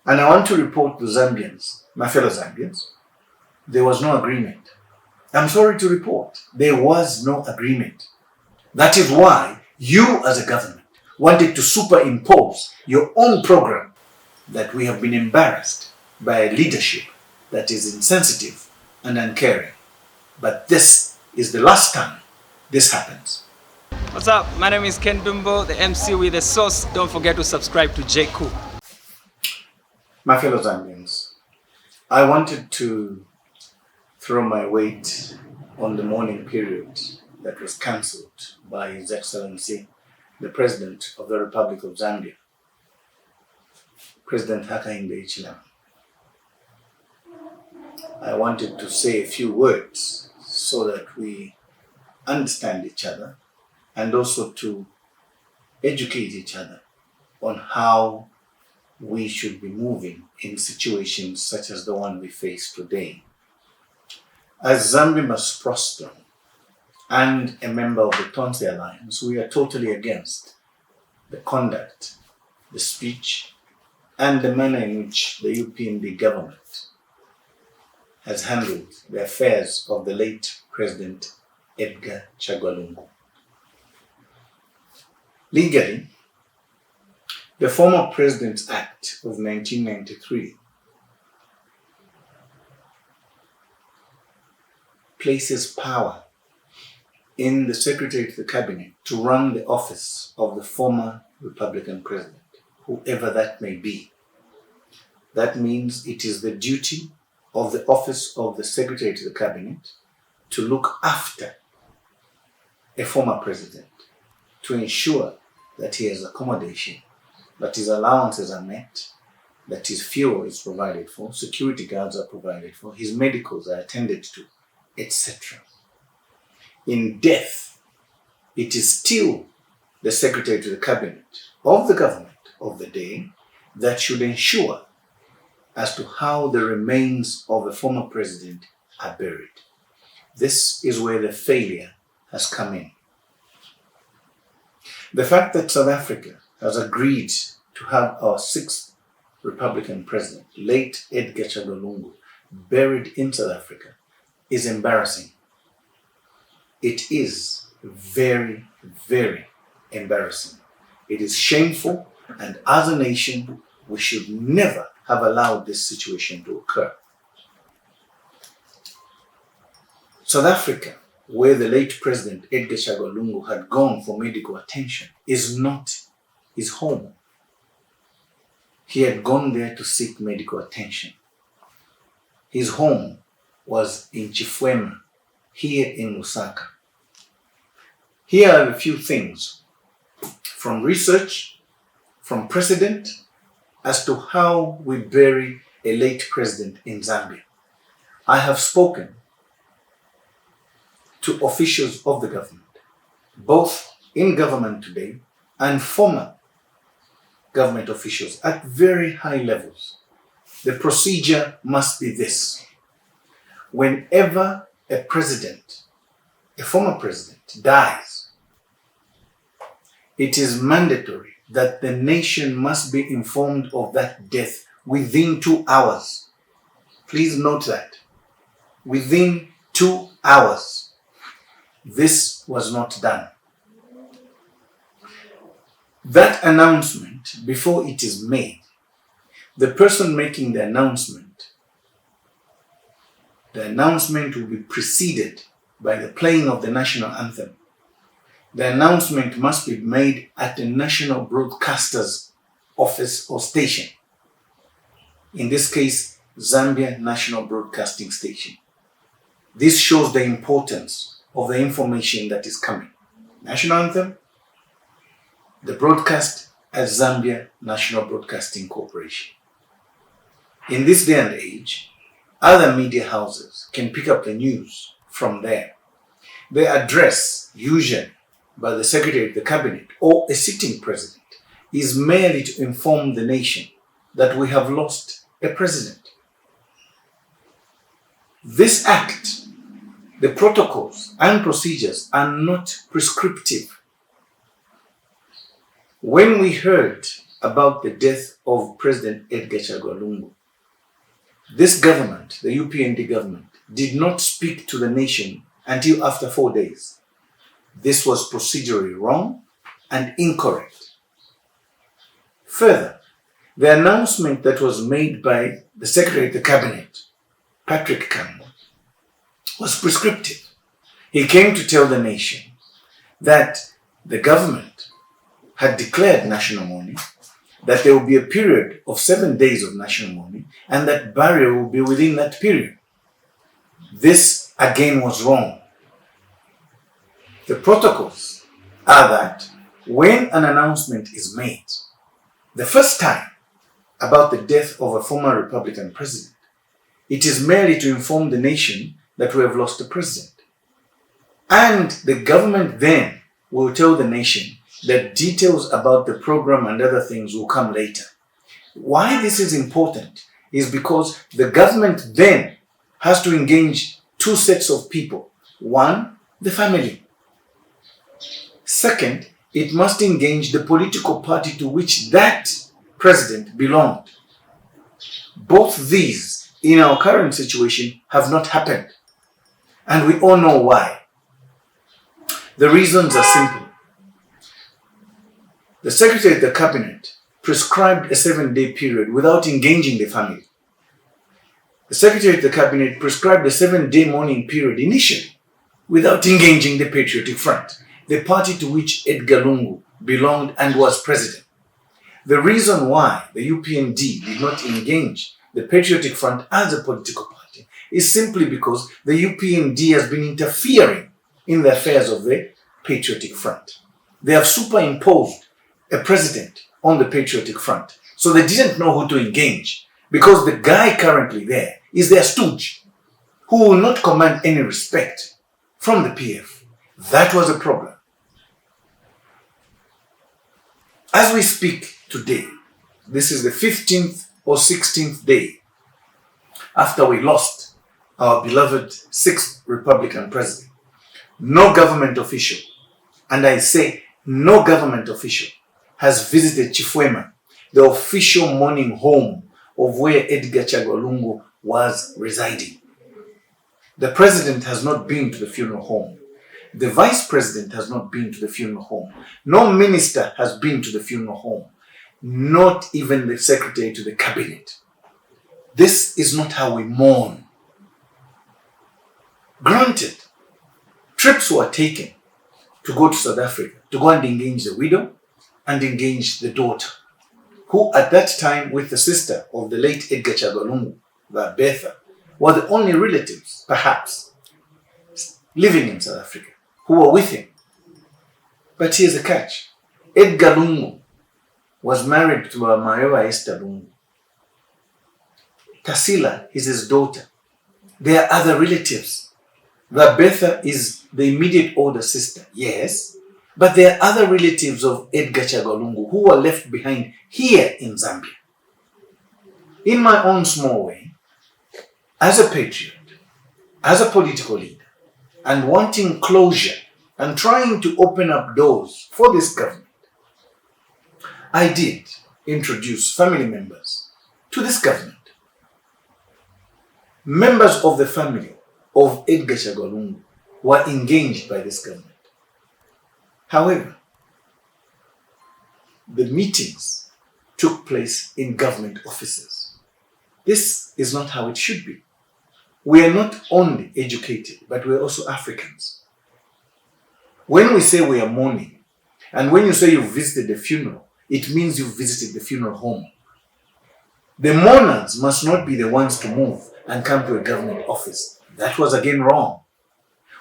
And I want to report to Zambians, my fellow Zambians, there was no agreement. I'm sorry to report, there was no agreement. That is why you as a government wanted to superimpose your own program, that we have been embarrassed by a leadership that is insensitive and uncaring. But this is the last time this happens. What's up? My name is Ken Dumbo, the MC with the sauce. Don't forget to subscribe to J. Cool. My fellow Zambians, I wanted to throw my weight on the mourning period that was cancelled by His Excellency, the President of the Republic of Zambia, President Hakainde Hichilema. I wanted to say a few words so that we understand each other and also to educate each other on how we should be moving in situations such as the one we face today. As Zambia must prosper and a member of the Tonse Alliance, we are totally against the conduct, the speech, and the manner in which the UPND government has handled the affairs of the late President Edgar Chagwa Lungu. Legally, the former President's Act of 1993 places power in the Secretary to the Cabinet to run the office of the former Republican President, whoever that may be. That means it is the duty of the office of the Secretary to the Cabinet to look after a former president, to ensure that he has accommodation, that his allowances are met, that his fuel is provided for, security guards are provided for, his medicals are attended to, etc. In death, it is still the Secretary to the Cabinet of the government of the day that should ensure as to how the remains of a former president are buried. This is where the failure has come in. The fact that South Africa has agreed to have our sixth Republican president, late Edgar Chagwa Lungu, buried in South Africa is embarrassing. It is very, very embarrassing. It is shameful, and as a nation, we should never have allowed this situation to occur. South Africa, where the late President Edgar Chagwa Lungu had gone for medical attention, is not his home. He had gone there to seek medical attention. His home was in Chifwema, here in Lusaka. Here are a few things from research, from precedent, as to how we bury a late president in Zambia. I have spoken to officials of the government, both in government today and former government officials at very high levels. The procedure must be this. Whenever a president, a former president, dies, it is mandatory that the nation must be informed of that death within 2 hours. Please note that. Within 2 hours. This was not done. That announcement, before it is made, the person making the announcement will be preceded by the playing of the national anthem. The announcement must be made at the national broadcaster's office or station. In this case, Zambia National Broadcasting Station. This shows the importance of the information that is coming. National anthem, the broadcast at Zambia National Broadcasting Corporation. In this day and age, other media houses can pick up the news from there. The address, usually by the Secretary of the Cabinet or a sitting president, is merely to inform the nation that we have lost a president. This act, the protocols and procedures are not prescriptive. When we heard about the death of President Edgar Chagwa Lungu, this government, the UPND government, did not speak to the nation until after 4 days. This was procedurally wrong and incorrect. Further, the announcement that was made by the Secretary of the Cabinet, Patrick Kangwa, was prescriptive. He came to tell the nation that the government had declared national mourning, that there will be a period of 7 days of national mourning, and that burial will be within that period. This again was wrong. The protocols are that when an announcement is made, the first time, about the death of a former Republican president, it is merely to inform the nation that we have lost a president. And the government then will tell the nation that details about the program and other things will come later. Why this is important is because the government then has to engage two sets of people. One, the family. Second, it must engage the political party to which that president belonged. Both these, in our current situation, have not happened. And we all know why. The reasons are simple. The Secretary of the Cabinet prescribed a 7-day period without engaging the family. The Secretary of the Cabinet prescribed a 7-day mourning period initially without engaging the Patriotic Front, the party to which Edgar Lungu belonged and was president. The reason why the UPND did not engage the Patriotic Front as a political party is simply because the UPND has been interfering in the affairs of the Patriotic Front. They have superimposed a president on the Patriotic Front, so they didn't know who to engage because the guy currently there is their stooge who will not command any respect from the PF. That was a problem. As we speak today, this is the 15th or 16th day after we lost our beloved 6th Republican president. No government official, and I say no government official, has visited Chifwema, the official mourning home of where Edgar Chagwa Lungu was residing. The president has not been to the funeral home. The vice president has not been to the funeral home. No minister has been to the funeral home. Not even the secretary to the cabinet. This is not how we mourn. Granted, trips were taken to go to South Africa, to go and engage the widow and engage the daughter, who at that time, with the sister of the late Edgar Chagwa Lungu, Betha, were the only relatives, perhaps, living in South Africa, who were with him. But here's the catch. Edgar Lungu was married to Mayowa Esther Lungu. Tasila is his daughter. There are other relatives. Betha is the immediate older sister, yes, but there are other relatives of Edgar Chagwa Lungu who were left behind here in Zambia. In my own small way, as a patriot, as a political leader, and wanting closure and trying to open up doors for this government, I did introduce family members to this government. Members of the family of Edgar Chagwa Lungu were engaged by this government. However, the meetings took place in government offices. This is not how it should be. We are not only educated, but we are also Africans. When we say we are mourning, and when you say you visited the funeral, it means you visited the funeral home. The mourners must not be the ones to move and come to a government office. That was again wrong.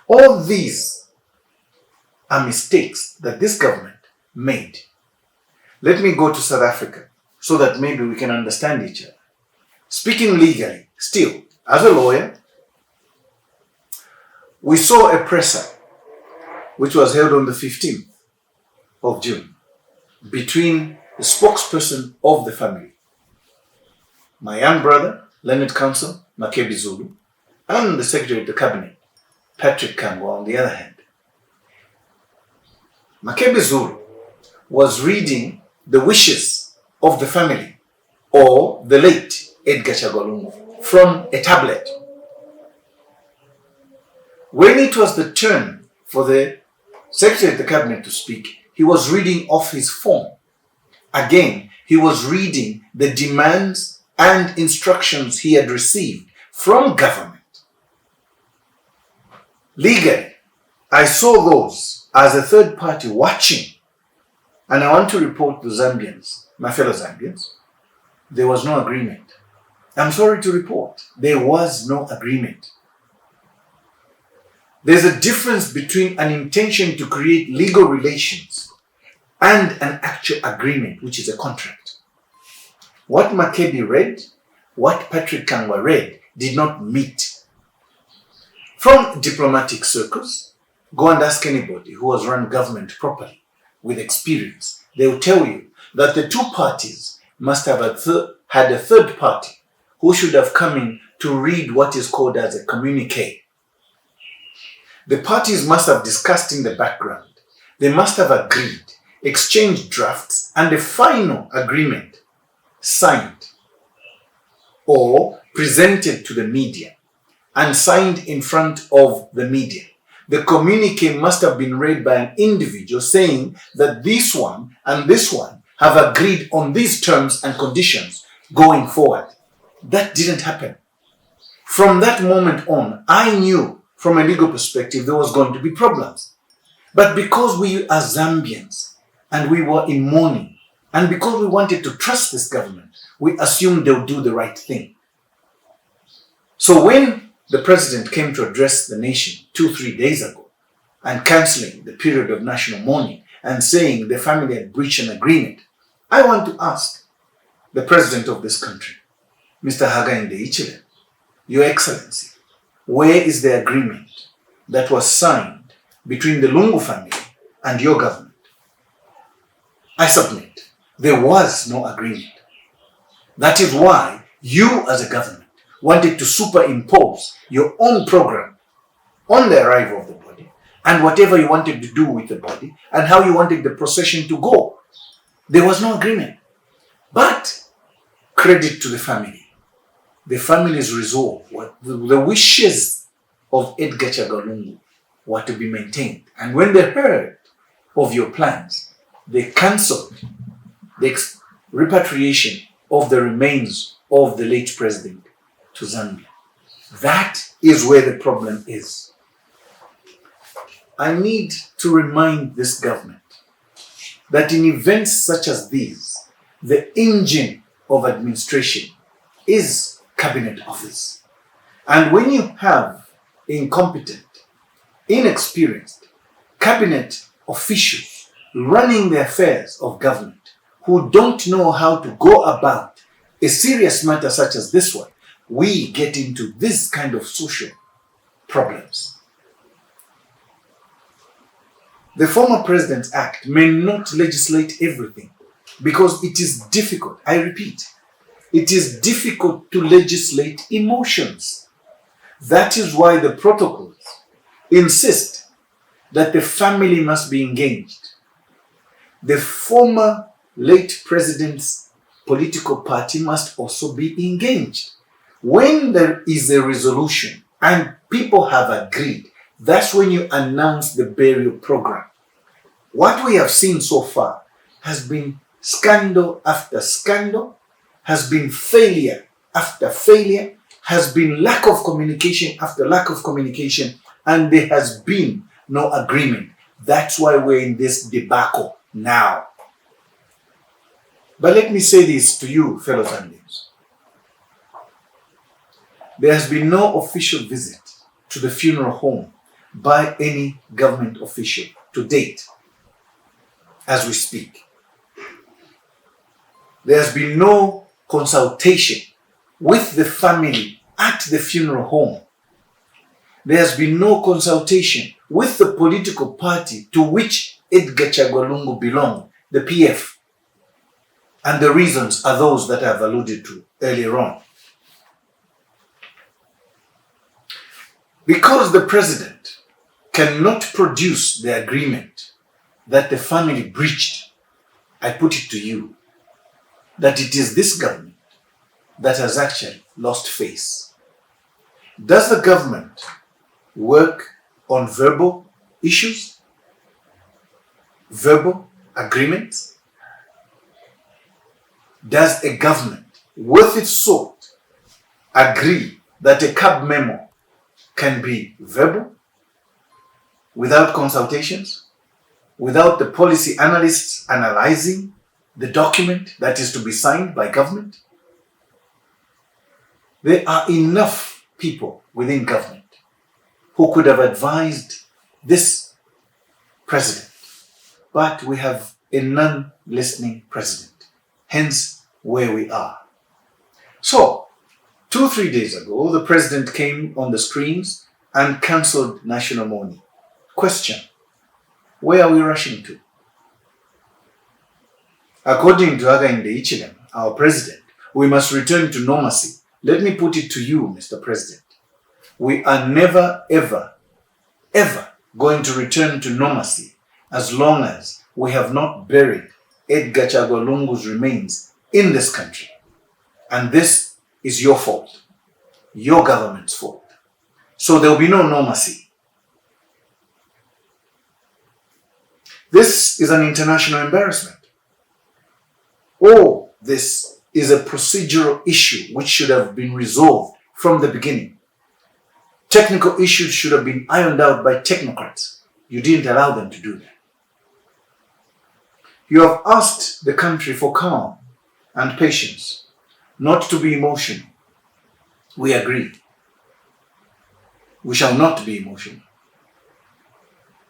All these are mistakes that this government made. Let me go to South Africa so that maybe we can understand each other. Speaking legally, still, as a lawyer, we saw a presser which was held on the 15th of June between the spokesperson of the family, my young brother, Learned Counsel Makebi Zulu, and the Secretary of the Cabinet, Patrick Kangwa, on the other hand. Makebi Zulu was reading the wishes of the family or the late Edgar Chagwa Lungu from a tablet. When it was the turn for the Secretary of the Cabinet to speak, he was reading off his phone. Again, he was reading the demands and instructions he had received from government. Legally, I saw those as a third party watching, and I want to report to Zambians, my fellow Zambians, there was no agreement. I'm sorry to report, there was no agreement. There's a difference between an intention to create legal relations and an actual agreement, which is a contract. What Makebi read, what Patrick Kangwa read, did not meet. From diplomatic circles, go and ask anybody who has run government properly with experience. They will tell you that the two parties must have had a third party who should have come in to read what is called as a communique. The parties must have discussed in the background. They must have agreed, exchanged drafts, and a final agreement signed or presented to the media and signed in front of the media. The communique must have been read by an individual saying that this one and this one have agreed on these terms and conditions going forward. That didn't happen. From that moment on, I knew from a legal perspective there was going to be problems. But because we are Zambians and we were in mourning, and because we wanted to trust this government, we assumed they'll do the right thing. So when the president came to address the nation 2-3 days ago and cancelling the period of national mourning and saying the family had breached an agreement, I want to ask the president of this country, Mr. Hakainde Hichilema, Your Excellency, where is the agreement that was signed between the Lungu family and your government? I submit, there was no agreement. That is why you as a government wanted to superimpose your own program on the arrival of the body and whatever you wanted to do with the body and how you wanted the procession to go. There was no agreement. But credit to the family. The family's resolve, the wishes of Edgar Chagwa Lungu were to be maintained. And when they heard of your plans, they cancelled the repatriation of the remains of the late president to Zambia. That is where the problem is. I need to remind this government that in events such as these, the engine of administration is Cabinet Office. And when you have incompetent, inexperienced cabinet officials running the affairs of government who don't know how to go about a serious matter such as this one, we get into this kind of social problems. The former President's Act may not legislate everything because it is difficult. I repeat, it is difficult to legislate emotions. That is why the protocols insist that the family must be engaged. The former late president's political party must also be engaged. When there is a resolution and people have agreed, that's when you announce the burial program. What we have seen so far has been scandal after scandal, has been failure after failure, has been lack of communication after lack of communication, and there has been no agreement. That's why we're in this debacle now. But let me say this to you, fellow Zambians. There has been no official visit to the funeral home by any government official to date, as we speak. There has been no consultation with the family at the funeral home. There has been no consultation with the political party to which Edgar Chagwa Lungu belonged, the PF. And the reasons are those that I have alluded to earlier on. Because the president cannot produce the agreement that the family breached, I put it to you that it is this government that has actually lost face. Does the government work on verbal issues? Verbal agreements? Does a government worth its salt agree that a cab memo can be verbal, without consultations, without the policy analysts analyzing the document that is to be signed by government? There are enough people within government who could have advised this president, but we have a non-listening president, hence where we are. So, 2-3 days ago, the president came on the screens and cancelled national mourning. Question: where are we rushing to? According to Hakainde Hichilema, our president, we must return to normalcy. Let me put it to you, Mr. President. We are never, ever, ever going to return to normalcy as long as we have not buried Edgar Chagwa Lungu's remains in this country. And this is your fault, your government's fault. So there will be no normalcy. This is an international embarrassment. Oh, this is a procedural issue which should have been resolved from the beginning. Technical issues should have been ironed out by technocrats. You didn't allow them to do that. You have asked the country for calm and patience, not to be emotional. We agree. We shall not be emotional.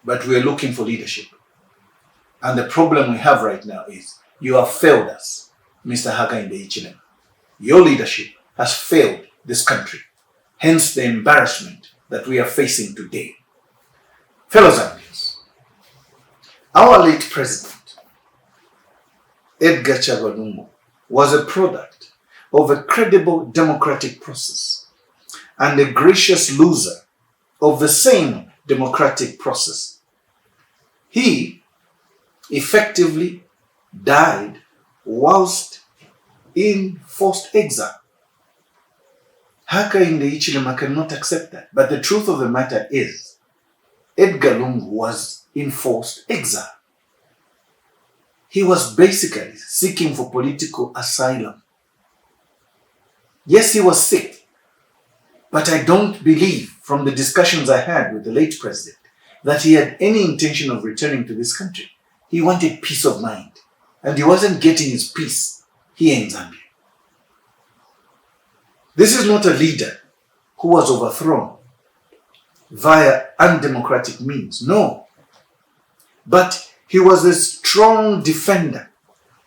But we are looking for leadership. And the problem we have right now is you have failed us, Mr. Hakainde Hichilema. Your leadership has failed this country. Hence the embarrassment that we are facing today. Fellow Zambians, our late president, Edgar Chagwa Lungu, was a product of a credible democratic process and a gracious loser of the same democratic process. He effectively died whilst in forced exile. Hakainde Hichilema cannot accept that. But the truth of the matter is, Edgar Lungu was in forced exile. He was basically seeking for political asylum. Yes, he was sick, but I don't believe from the discussions I had with the late president that he had any intention of returning to this country. He wanted peace of mind, and he wasn't getting his peace here in Zambia. This is not a leader who was overthrown via undemocratic means, no. But he was a strong defender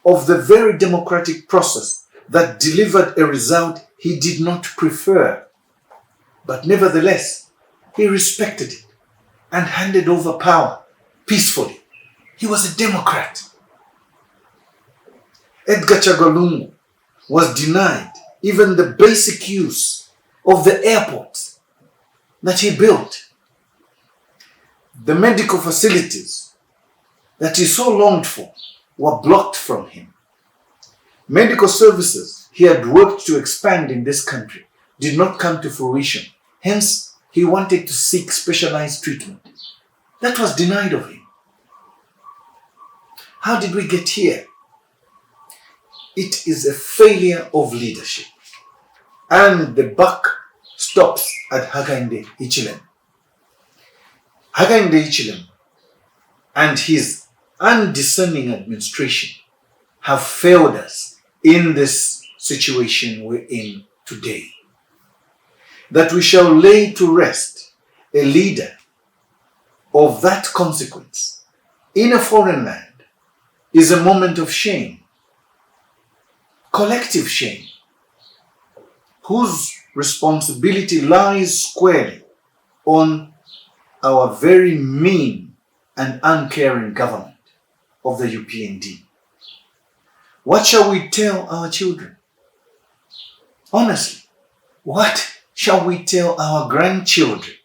of the very democratic process that delivered a result he did not prefer. But nevertheless, he respected it and handed over power peacefully. He was a Democrat. Edgar Chagwa Lungu was denied even the basic use of the airports that he built. The medical facilities that he so longed for were blocked from him. Medical services he had worked to expand in this country did not come to fruition. Hence, he wanted to seek specialized treatment. That was denied of him. How did we get here? It is a failure of leadership. And the buck stops at Hakainde Hichilema. Hakainde Hichilema and his undiscerning administration have failed us in this situation we're in today. That we shall lay to rest a leader of that consequence in a foreign land is a moment of shame, collective shame, whose responsibility lies squarely on our very mean and uncaring government of the UPND. What shall we tell our children? Honestly, what shall we tell our grandchildren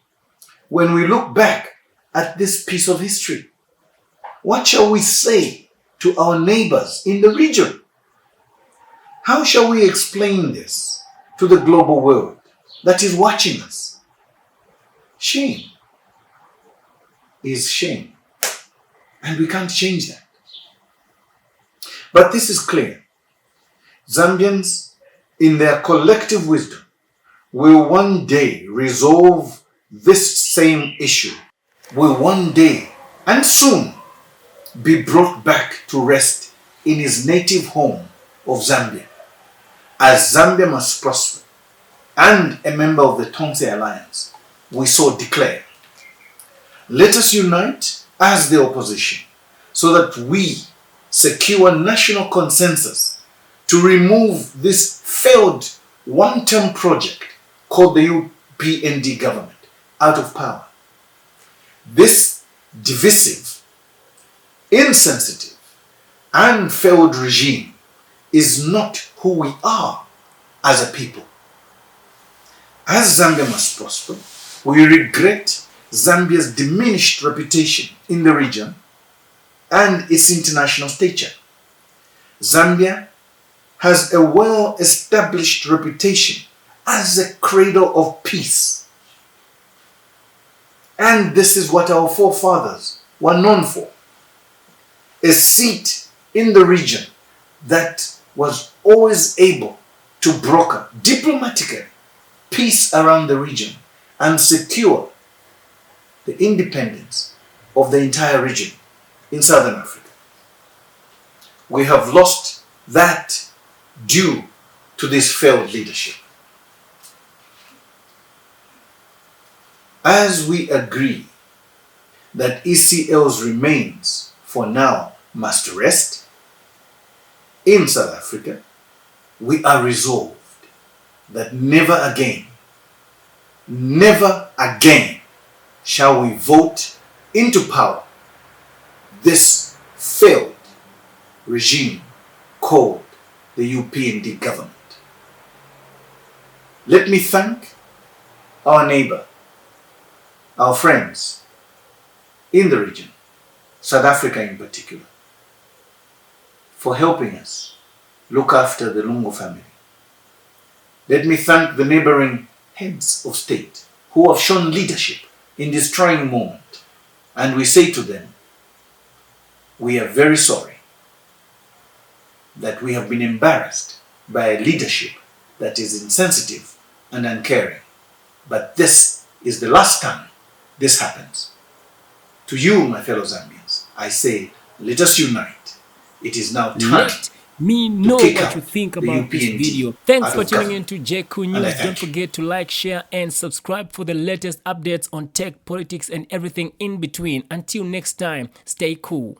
when we look back at this piece of history? What shall we say to our neighbors in the region How shall we explain this to the global world that is watching us? Shame is shame, and we can't change that. But this is clear. Zambians, in their collective wisdom, will one day resolve this same issue, will one day and soon be brought back to rest in his native home of Zambia, as Zambia must prosper, and a member of the Tonse Alliance, we so declare. Let us unite as the opposition so that we secure national consensus to remove this failed one-term project called the UPND government out of power. This divisive, insensitive, and failed regime is not who we are as a people. As Zambia must prosper, we regret Zambia's diminished reputation in the region and its international stature. Zambia has a well-established reputation as a cradle of peace. And this is what our forefathers were known for. A seat in the region that was always able to broker diplomatically peace around the region and secure the independence of the entire region in Southern Africa. We have lost that due to this failed leadership. As we agree that ECL's remains for now must rest in South Africa, we are resolved that never again shall we vote into power this failed regime called the UPND government. Let me thank our neighbor, our friends in the region, South Africa in particular, for helping us look after the Lungu family. Let me thank the neighboring heads of state who have shown leadership in this trying moment. And we say to them, we are very sorry that we have been embarrassed by a leadership that is insensitive and uncaring. But this is the last time this happens. To you, my fellow Zambians, I say, let us unite. It is now time. Let me know what you think about this video. Thanks for tuning in to JQ News. Don't forget to like, share, and subscribe for the latest updates on tech, politics, and everything in between. Until next time, stay cool.